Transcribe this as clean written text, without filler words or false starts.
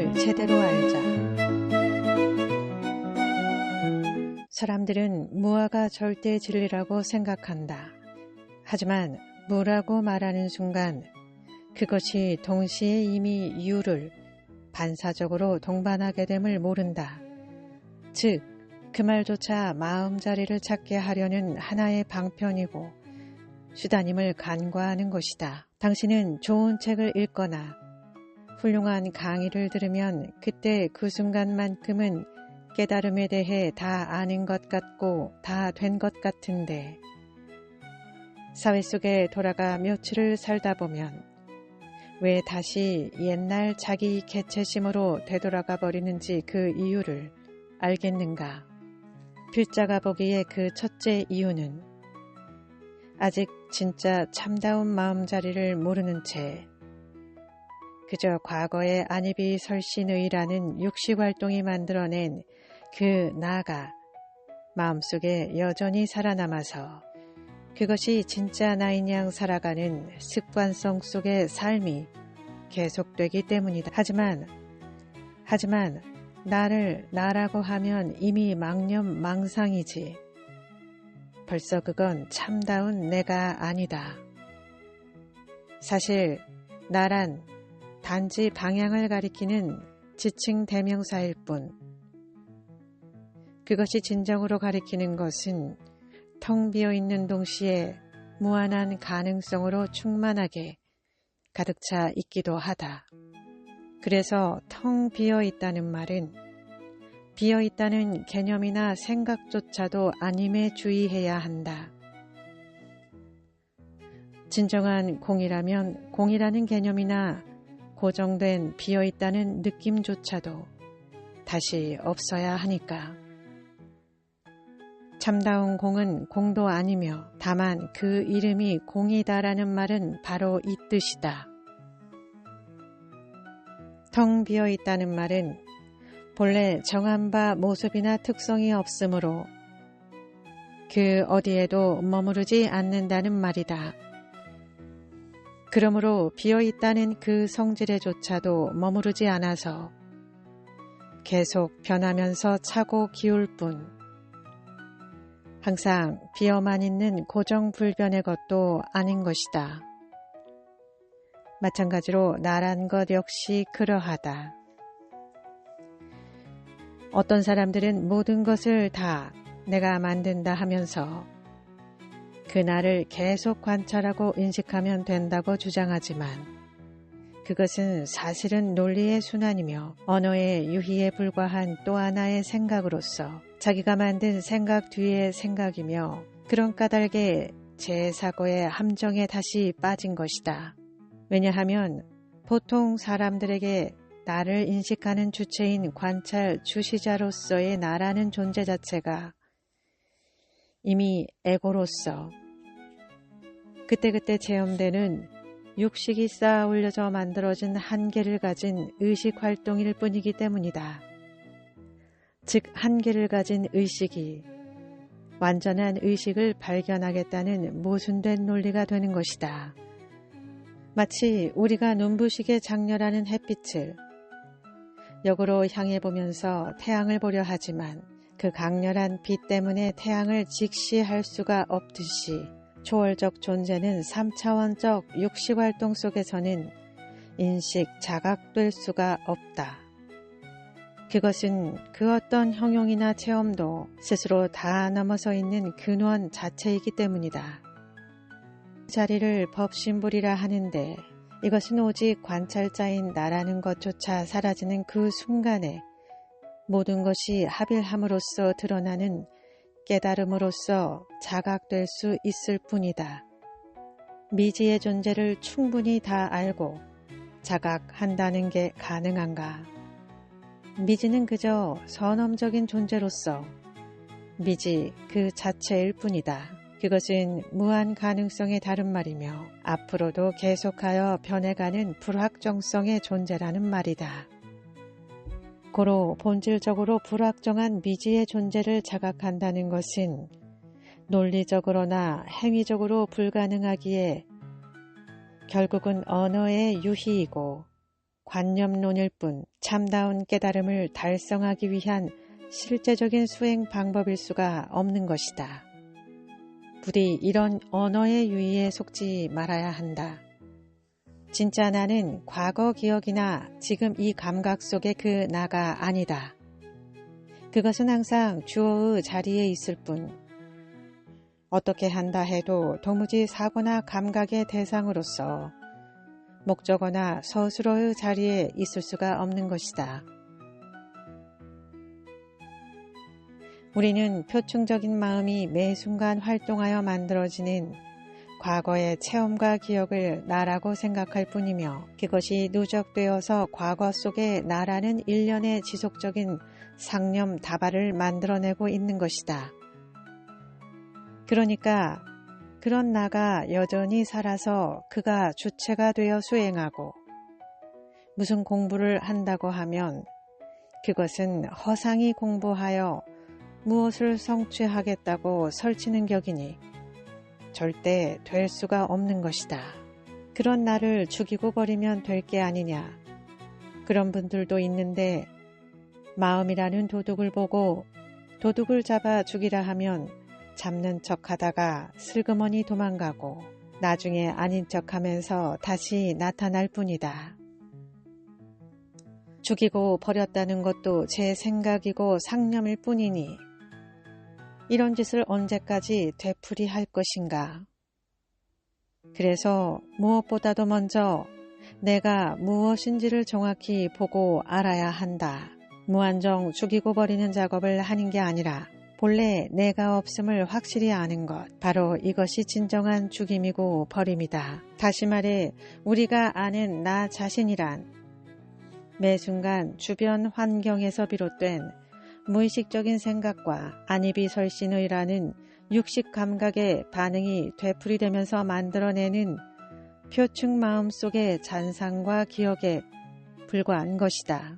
나를 제대로 알자. 사람들은 무아가 절대 진리라고 생각한다. 하지만 무라고 말하는 순간 그것이 동시에 이미 유를 반사적으로 동반하게 됨을 모른다. 즉, 그 말조차 마음자리를 찾게 하려는 하나의 방편이고 수단임을 간과하는 것이다. 당신은 좋은 책을 읽거나 훌륭한 강의를 들으면 그때 그 순간만큼은 깨달음에 대해 다 아는 것 같고 다 된 것 같은데 사회 속에 돌아가 며칠을 살다 보면 왜 다시 옛날 자기 개체심으로 되돌아가 버리는지 그 이유를 알겠는가? 필자가 보기에 그 첫째 이유는 아직 진짜 참다운 마음자리를 모르는 채 그저 과거의 안입이 설신의라는 육식활동이 만들어낸 그 나가 마음속에 여전히 살아남아서 그것이 진짜 나인 양 살아가는 습관성 속의 삶이 계속되기 때문이다. 하지만 나를 나라고 하면 이미 망념망상이지. 벌써 그건 참다운 내가 아니다. 사실 나란 단지 방향을 가리키는 지칭 대명사일 뿐. 그것이 진정으로 가리키는 것은 텅 비어있는 동시에 무한한 가능성으로 충만하게 가득 차 있기도 하다. 그래서 텅 비어있다는 말은 비어있다는 개념이나 생각조차도 아님에 주의해야 한다. 진정한 공이라면 공이라는 개념이나 고정된 비어있다는 느낌조차도 다시 없어야 하니까. 참다운 공은 공도 아니며 다만 그 이름이 공이다라는 말은 바로 이 뜻이다. 텅 비어있다는 말은 본래 정한 바 모습이나 특성이 없으므로 그 어디에도 머무르지 않는다는 말이다. 그러므로 비어있다는 그 성질에조차도 머무르지 않아서 계속 변하면서 차고 기울 뿐 항상 비어만 있는 고정불변의 것도 아닌 것이다. 마찬가지로 나란 것 역시 그러하다. 어떤 사람들은 모든 것을 다 내가 만든다 하면서 그 나를 계속 관찰하고 인식하면 된다고 주장하지만 그것은 사실은 논리의 순환이며 언어의 유희에 불과한 또 하나의 생각으로서 자기가 만든 생각 뒤의 생각이며 그런 까닭에 제 사고의 함정에 다시 빠진 것이다. 왜냐하면 보통 사람들에게 나를 인식하는 주체인 관찰 주시자로서의 나라는 존재 자체가 이미 에고로서 그때그때 체험되는 육식이 쌓아 올려져 만들어진 한계를 가진 의식활동일 뿐이기 때문이다. 즉 한계를 가진 의식이 완전한 의식을 발견하겠다는 모순된 논리가 되는 것이다. 마치 우리가 눈부시게 장렬하는 햇빛을 역으로 향해 보면서 태양을 보려 하지만 그 강렬한 빛 때문에 태양을 직시할 수가 없듯이 초월적 존재는 3차원적 육식활동 속에서는 인식, 자각될 수가 없다. 그것은 그 어떤 형용이나 체험도 스스로 다 넘어서 있는 근원 자체이기 때문이다. 자리를 법신불이라 하는데 이것은 오직 관찰자인 나라는 것조차 사라지는 그 순간에 모든 것이 합일함으로써 드러나는 깨달음으로써 자각될 수 있을 뿐이다. 미지의 존재를 충분히 다 알고 자각한다는 게 가능한가? 미지는 그저 선엄적인 존재로서 미지 그 자체일 뿐이다. 그것은 무한 가능성의 다른 말이며 앞으로도 계속하여 변해가는 불확정성의 존재라는 말이다. 고로 본질적으로 불확정한 미지의 존재를 자각한다는 것은 논리적으로나 행위적으로 불가능하기에 결국은 언어의 유희이고 관념론일 뿐 참다운 깨달음을 달성하기 위한 실제적인 수행 방법일 수가 없는 것이다. 부디 이런 언어의 유의에 속지 말아야 한다. 진짜 나는 과거 기억이나 지금 이 감각 속의 그 나가 아니다. 그것은 항상 주어의 자리에 있을 뿐 어떻게 한다 해도 도무지 사고나 감각의 대상으로서 목적어나 서술어의 자리에 있을 수가 없는 것이다. 우리는 표층적인 마음이 매 순간 활동하여 만들어지는 과거의 체험과 기억을 나라고 생각할 뿐이며 그것이 누적되어서 과거 속에 나라는 일련의 지속적인 상념 다발을 만들어내고 있는 것이다. 그러니까 그런 나가 여전히 살아서 그가 주체가 되어 수행하고 무슨 공부를 한다고 하면 그것은 허상이 공부하여 무엇을 성취하겠다고 설치는 격이니 절대 될 수가 없는 것이다. 그런 나를 죽이고 버리면 될 게 아니냐. 그런 분들도 있는데 마음이라는 도둑을 보고 도둑을 잡아 죽이라 하면 잡는 척하다가 슬그머니 도망가고 나중에 아닌 척하면서 다시 나타날 뿐이다. 죽이고 버렸다는 것도 제 생각이고 상념일 뿐이니 이런 짓을 언제까지 되풀이할 것인가. 그래서 무엇보다도 먼저 내가 무엇인지를 정확히 보고 알아야 한다. 무한정 죽이고 버리는 작업을 하는 게 아니라 본래 내가 없음을 확실히 아는 것, 바로 이것이 진정한 죽임이고 버림이다. 다시 말해 우리가 아는 나 자신이란 매 순간 주변 환경에서 비롯된 무의식적인 생각과 안이비설신의라는 육식 감각의 반응이 되풀이되면서 만들어내는 표층 마음 속의 잔상과 기억에 불과한 것이다.